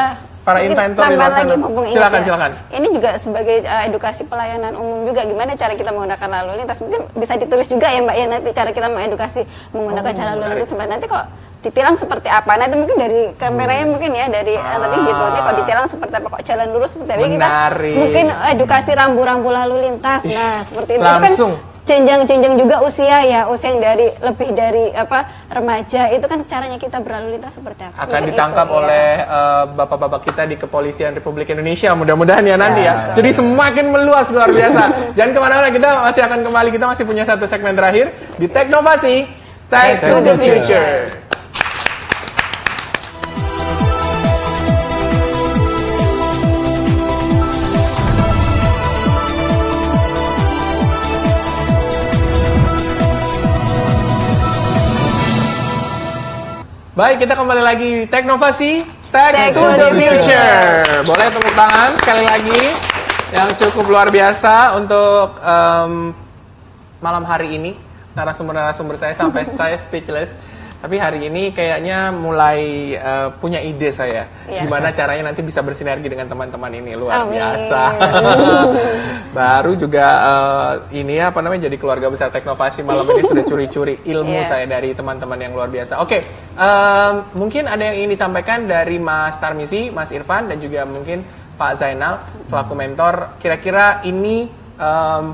para inventor di luar sana. Silakan. Ini juga sebagai edukasi pelayanan umum juga, gimana cara kita menggunakan lalu lintas. Mungkin bisa ditulis juga ya Mbak ya, nanti cara kita mengedukasi menggunakan cara lalu lintas. Nanti kalau ditilang seperti apa, nanti mungkin dari kameranya mungkin ya, dari tadi gitu. Ini kalau ditilang seperti apa, kok jalan lurus seperti apa, kita mungkin edukasi rambu-rambu lalu lintas. Nah seperti itu kan jenjang-jenjang juga usia ya, usia yang lebih dari remaja, itu kan caranya kita berlalu lintas seperti apa. Akan ditangkap oleh bapak-bapak kita di Kepolisian Republik Indonesia, mudah-mudahan ya nanti ya. Jadi semakin meluas luar biasa. Jangan kemana-mana, kita masih akan kembali, kita masih punya satu segmen terakhir di Teknovasi, Tech to the Future. Baik, kita kembali lagi di Teknovasi, Tech to the Future. Boleh tepuk tangan sekali lagi yang cukup luar biasa untuk malam hari ini. Narasumber-narasumber saya sampai saya speechless. Tapi hari ini kayaknya mulai punya ide saya. Gimana caranya nanti bisa bersinergi dengan teman-teman ini, luar biasa. Baru juga jadi keluarga besar Teknovasi malam ini sudah curi-curi ilmu saya dari teman-teman yang luar biasa. Oke, mungkin ada yang ingin disampaikan dari Mas Tarmizi, Mas Irfan, dan juga mungkin Pak Zainal selaku mentor. Kira-kira ini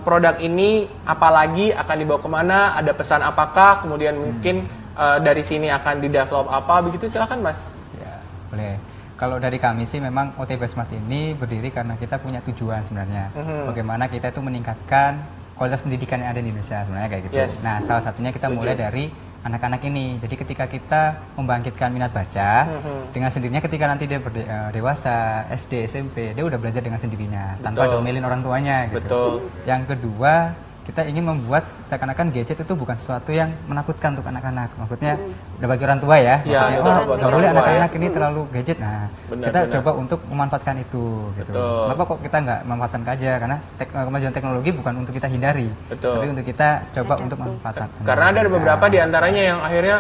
produk ini apalagi akan dibawa kemana? Ada pesan apakah? Kemudian mungkin dari sini akan di-develop apa begitu, silakan Mas. Ya, boleh. Kalau dari kami sih memang OTB Smart ini berdiri karena kita punya tujuan sebenarnya. Bagaimana kita itu meningkatkan kualitas pendidikan yang ada di Indonesia sebenarnya kayak gitu. Nah, salah satunya kita mulai dari anak-anak ini. Jadi ketika kita membangkitkan minat baca, dengan sendirinya ketika nanti dia dewasa, SD, SMP, dia udah belajar dengan sendirinya tanpa domelin orang tuanya gitu. Betul. Yang kedua, kita ingin membuat seakan-akan gadget itu bukan sesuatu yang menakutkan untuk anak-anak. Maksudnya bagi orang tua ya, nggak boleh anak-anak ini terlalu gadget. Nah, kita coba untuk memanfaatkan itu. Gitu. Kenapa kok kita nggak memanfaatkan aja? Karena kemajuan teknologi bukan untuk kita hindari, tapi untuk kita coba untuk memanfaatkan. Karena ada beberapa di antaranya yang akhirnya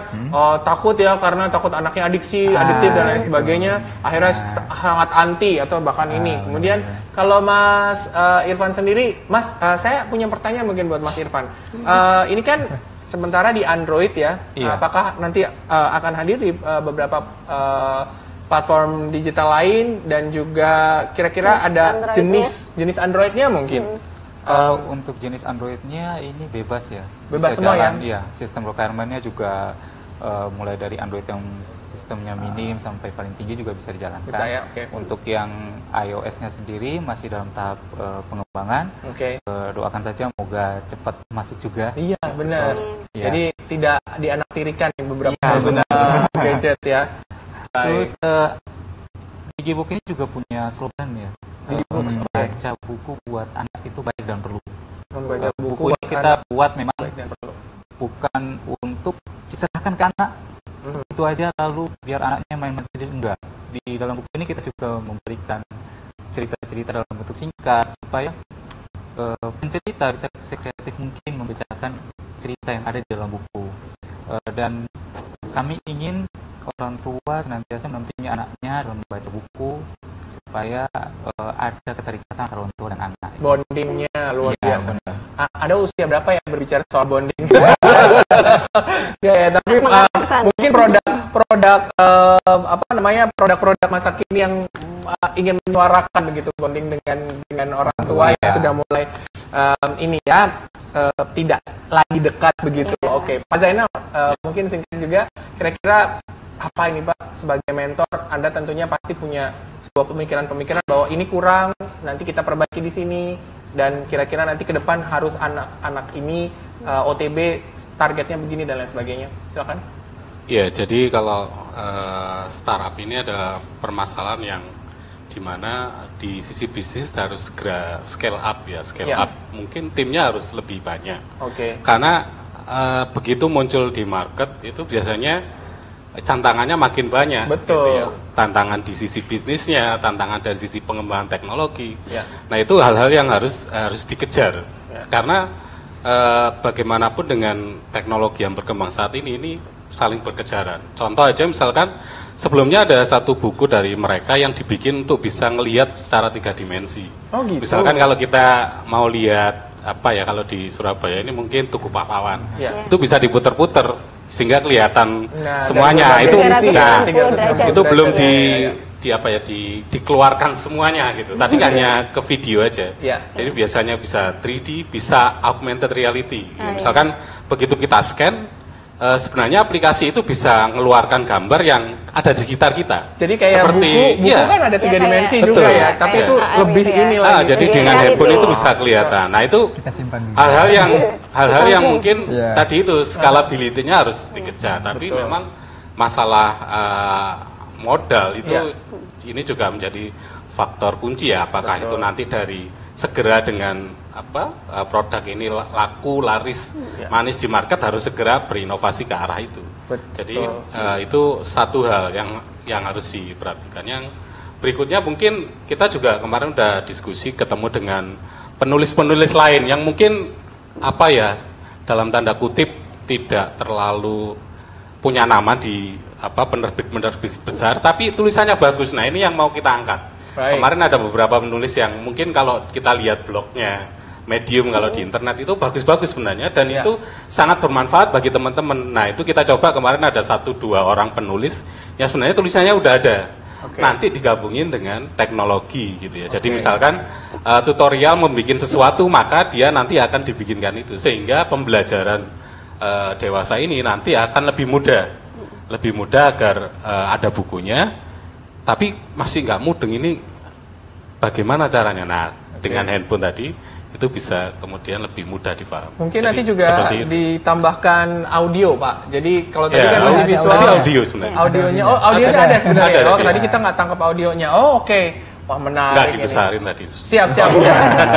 takut ya, karena takut anaknya adiktif dan lain sebagainya, akhirnya sangat anti atau bahkan ini. Kemudian kalau Mas Irfan sendiri, Mas, saya punya pertanyaan mungkin buat Mas Irfan. Ini kan sementara di Android ya, apakah nanti akan hadir di beberapa platform digital lain dan juga kira-kira ada jenis Androidnya mungkin? Untuk jenis Androidnya ini bebas ya. Bebas semua ya? Iya, sistem requirement-nya juga mulai dari Android yang sistemnya minim sampai paling tinggi juga bisa dijalankan. Bisa ya, Untuk yang iOS-nya sendiri masih dalam tahap pengembangan. Doakan saja moga cepat masuk juga. Iya, benar. Jadi tidak dianaktirikan beberapa gadget ya. Terus Digibook ini juga punya slogan ya. Baca buku buat anak itu baik dan perlu. Membaca buku ini kita buat memang bukan untuk diserahkan ke anak itu aja lalu biar anaknya main-main sendiri, enggak. Di dalam buku ini kita juga memberikan cerita-cerita dalam bentuk singkat supaya pencerita bisa sekreatif mungkin membacakan cerita yang ada di dalam buku. Dan kami ingin orang tua senantiasa mendampingi anaknya dalam membaca buku supaya ada keterikatan antara orang tua dan anak. Bondingnya luar biasa. Ada usia berapa yang berbicara soal bonding? Tapi mungkin produk masa kini yang ingin menyuarakan begitu bonding dengan orang tua yang sudah mulai tidak lagi dekat begitu. Pak Zainal, mungkin singkat juga, kira-kira apa ini Pak sebagai mentor, Anda tentunya pasti punya sebuah pemikiran bahwa ini kurang, nanti kita perbaiki di sini, dan kira-kira nanti ke depan harus anak-anak ini OTB targetnya begini dan lain sebagainya. Silakan. Ya, jadi kalau startup ini ada permasalahan yang dimana di sisi bisnis harus segera scale up ya, up. Mungkin timnya harus lebih banyak. Karena begitu muncul di market itu biasanya tantangannya makin banyak. Betul. Gitu ya. Tantangan di sisi bisnisnya, tantangan dari sisi pengembangan teknologi. Nah itu hal-hal yang harus dikejar. Karena bagaimanapun dengan teknologi yang berkembang saat ini saling berkejaran. Contoh aja misalkan sebelumnya ada satu buku dari mereka yang dibikin untuk bisa ngelihat secara 3 dimensi. Gitu. Misalkan kalau kita mau lihat kalau di Surabaya ini mungkin Tugu Pahlawan, itu bisa diputer-puter sehingga kelihatan semuanya. Itu belum dikeluarkan semuanya gitu. Tadi hanya ke video aja. Jadi biasanya bisa 3D, bisa augmented reality. Misalkan begitu kita scan, sebenarnya aplikasi itu bisa mengeluarkan gambar yang ada di sekitar kita. Jadi kayak buku kan ada 3 dimensi juga ya, tapi itu lebih ini lagi. Jadi dengan handphone itu bisa kelihatan. Nah itu hal-hal yang mungkin tadi itu scalability-nya harus dikejar. Tapi memang masalah modal itu ini juga menjadi faktor kunci ya. Apakah itu nanti dari segera dengan produk ini laku, laris, manis di market, harus segera berinovasi ke arah itu. Jadi itu satu hal yang harus diperhatikan. Yang berikutnya mungkin kita juga kemarin udah diskusi ketemu dengan penulis-penulis lain yang mungkin dalam tanda kutip tidak terlalu punya nama di penerbit-penerbit besar, tapi tulisannya bagus. Nah ini yang mau kita angkat. Kemarin ada beberapa penulis yang mungkin kalau kita lihat blognya Medium kalau di internet itu bagus-bagus sebenarnya, dan itu sangat bermanfaat bagi teman-teman. Nah itu kita coba kemarin ada 1-2 orang penulis yang sebenarnya tulisannya udah ada. Nanti digabungin dengan teknologi gitu ya. Jadi misalkan tutorial membuat sesuatu, maka dia nanti akan dibikinkan itu sehingga pembelajaran dewasa ini nanti akan lebih mudah agar ada bukunya. Tapi masih nggak mudeng ini bagaimana caranya. Nah dengan handphone tadi itu bisa kemudian lebih mudah difahami. Mungkin nanti juga ditambahkan audio Pak. Jadi kalau tadi kan masih visual, audio sebenarnya. Audionya ada sebenarnya. Tadi kita nggak tangkap audionya. Wah, menarik. Nggak dibesarin tadi. Siap.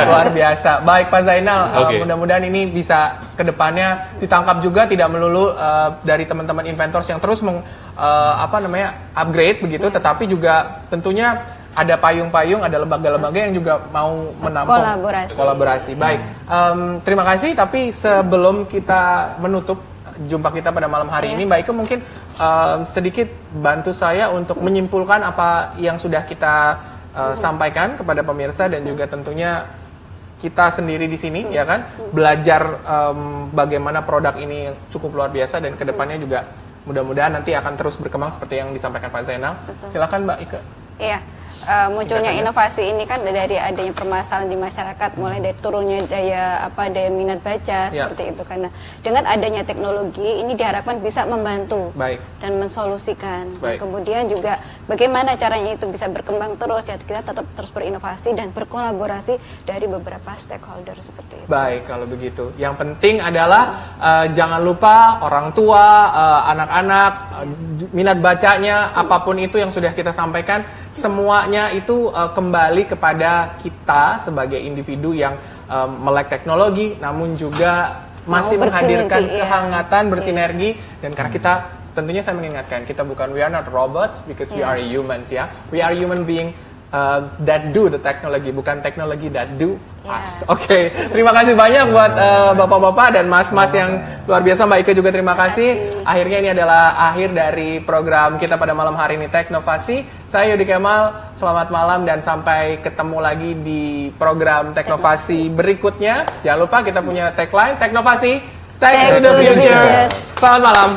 Luar biasa. Baik Pak Zainal, mudah-mudahan ini bisa kedepannya ditangkap juga, tidak melulu dari teman-teman inventors yang terus upgrade begitu, tetapi juga tentunya ada payung-payung, ada lembaga-lembaga yang juga mau menampung kolaborasi. Baik, terima kasih. Tapi sebelum kita menutup jumpa kita pada malam hari ini, Mbak Ike mungkin sedikit bantu saya untuk menyimpulkan apa yang sudah kita sampaikan kepada pemirsa dan juga tentunya kita sendiri di sini, ya kan, belajar bagaimana produk ini cukup luar biasa dan kedepannya juga mudah-mudahan nanti akan terus berkembang seperti yang disampaikan Pak Zainal. Silakan Mbak Ike. Iya. Munculnya inovasi ini kan dari adanya permasalahan di masyarakat, mulai dari turunnya daya minat baca seperti itu, karena dengan adanya teknologi ini diharapkan bisa membantu dan mensolusikan. Nah, kemudian juga bagaimana caranya itu bisa berkembang terus, ya kita tetap terus berinovasi dan berkolaborasi dari beberapa stakeholder seperti itu. Baik, kalau begitu yang penting adalah jangan lupa orang tua, anak-anak, minat bacanya, apapun itu yang sudah kita sampaikan, semuanya itu kembali kepada kita sebagai individu yang melek teknologi, namun juga masih menghadirkan kehangatan, bersinergi, dan karena kita tentunya saya mengingatkan, kita bukan, we are not robots because we are humans, ya. We are human being that do the technology, bukan teknologi that do us. Oke, terima kasih banyak buat bapak-bapak dan mas-mas yang luar biasa. Mbak Ike juga terima kasih. Akhirnya ini adalah akhir dari program kita pada malam hari ini, Teknovasi. Saya Yudi Kemal, selamat malam dan sampai ketemu lagi di program Teknovasi berikutnya. Jangan lupa kita punya tagline, Teknovasi, Tech to the Future. Selamat malam.